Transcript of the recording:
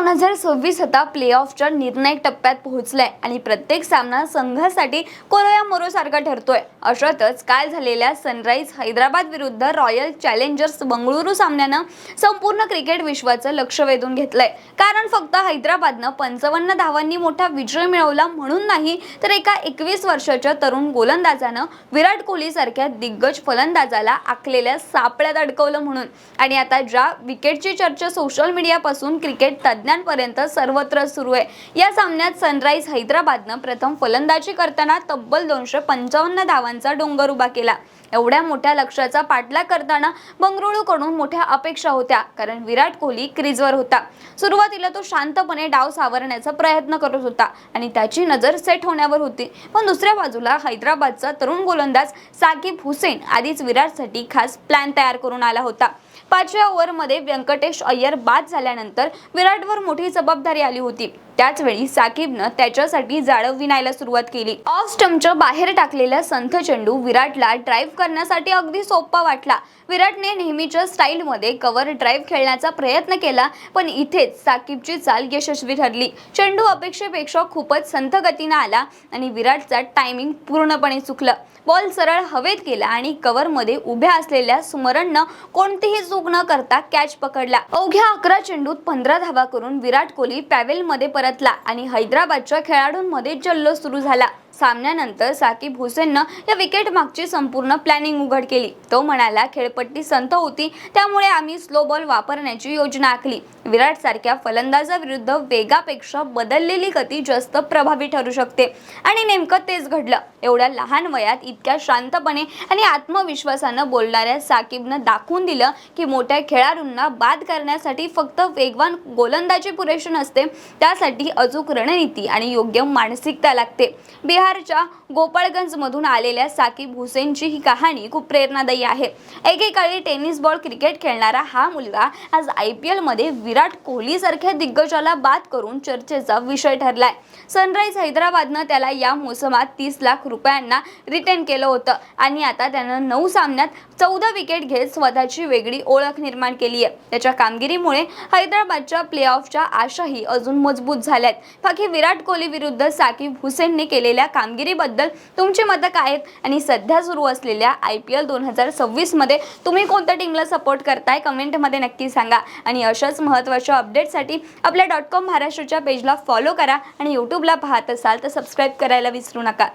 2026 आता प्लेऑफच्या निर्णायक टप्प्यात पोहोचलाय आणि प्रत्येक सामना संघासाठी कोरोया मोरोसारखा ठरतोय। अशातच काल झालेल्या सनराइज हैदराबाद विरुद्ध रॉयल चॅलेंजर्स बंगळुरू सामन्यानं संपूर्ण क्रिकेट विश्वाचं लक्ष वेधून घेतलंय। कारण फक्त हैदराबादनं 55 धावांनी मोठा विजय मिळवला म्हणून नाही, तर एका 21 वर्षाच्या तरुण गोलंदाजानं विराट कोहली सारख्या दिग्गज फलंदाजाला आखलेल्या सापळ्यात अडकवलं म्हणून। आणि आता ज्या विकेटची चर्चा सोशल मीडियापासून क्रिकेट तज्ञांपर्यंत सर्वत्र सुरू आहे। या सामन्यात सनराइज हैदराबादनं प्रथम फलंदाजी करताना तब्बल 255 धावांचा डोंगर उभा केला। एवढ्या मोठ्या लक्ष्याचा पाठलाग करताना बंगळुरूकडून मोठ्या अपेक्षा होत्या, कारण विराट कोहली क्रीजवर होता। सुरुवातीला तो शांतपणे डाव सावरण्याचा प्रयत्न करत होता आणि त्याची नजर सेट होण्यावर होती, पण दुसऱ्या बाजूला हैदराबादचा तरुण गोलंदाज साकिब हुसेन आधीच विराटसाठी खास प्लॅन तयार करून आला होता। 5व्या ओव्हरमध्ये व्यंकटेश अय्यर बाद झाल्यानंतर विराटवर मोठी जबाबदारी आली होती। त्याच वेळी साकिबनं त्याच्यासाठी जाळं विणायला सुरुवात केली। ऑफ स्टंपच्या बाहेर टाकलेला संथ चेंडू विराटला ड्राइव्ह करण्यासाठी अगदी सोपा वाटला। विराटने नेहमीच्या स्टाईलमध्ये कव्हर ड्राइव्ह खेळण्याचा प्रयत्न केला, पण इथेच साकिबची चाल यशस्वी ठरली। चेंडू अपेक्षेपेक्षा खूपच संथ गतीने आला आणि विराटचा टायमिंग पूर्णपणे चुकलं। बॉल सरळ हवेत गेला आणि कव्हरमध्ये उभ्या असलेल्या सुमरणनं कोणतीही चूक न करता कॅच पकडला। अवघ्या 11 चेंडूत 15 धावा करून विराट कोहली पॅवेलमध्ये परतला आणि हैदराबादच्या खेळाडूंमध्ये जल्लोष सुरू झाला। सामन्यानंतर साकिब हुसेननं या विकेट मागची संपूर्ण प्लॅनिंग उघड केली। तो म्हणाला, खेळपट्टी संथ होती, त्यामुळे आम्ही स्लो बॉल वापरण्याची योजना आखली। विराट सारख्या फलंदाजाविरुद्ध वेगापेक्षा बदललेली गती जास्त प्रभावी ठरू शकते आणि नेमकं तेच घडलं। एवढ्या लहान वयात इतक्या शांतपणे आणि आत्मविश्वासानं बोलणाऱ्या साकिबनं दाखवून दिलं की मोठ्या खेळाडूंना बाद करण्यासाठी फक्त वेगवान गोलंदाजी पुरेशी नसते, त्यासाठी अचूक रणनीती आणि योग्य मानसिकता लागते। बिहारच्या गोपाळगंजमधून आलेल्या साकिब हुसेनची ही कहाणी खूप प्रेरणादायी आहे। एकेकाळी टेनिस बॉल क्रिकेट खेळणारा हा मुलगा आज IPL मध्ये विराट कोहली सारख्या दिग्गजाला बाद करून चर्चेचा विषय ठरलाय। सनराइज हैदराबादनं त्याला या मोसमात 30 लाख रुपयांना रिटेन केलं होतं आणि आता त्यानं 9 सामन्यात 14 विकेट घेत स्वतःची वेगळी ओळख निर्माण केली आहे। त्याच्या कामगिरीमुळे हैदराबादच्या प्लेऑफच्या आशाही अजून मजबूत झाल्यात। बाकी विराट कोहली विरुद्ध साकिब हुसेनने केलेल्या कामगिरीबद्दल तुमची मतं काय आहेत आणि सध्या सुरू असलेल्या IPL 2026 मध्ये तुम्ही कोणत्या टीमला सपोर्ट करताय कमेंटमध्ये नक्की सांगा। आणि अशाच महत्त्वाच्या अपडेटसाठी आपल्या .com महाराष्ट्रच्या पेजला फॉलो करा आणि यूट्यूबला पाहत असाल तर सबस्क्राइब करायला विसरू नका।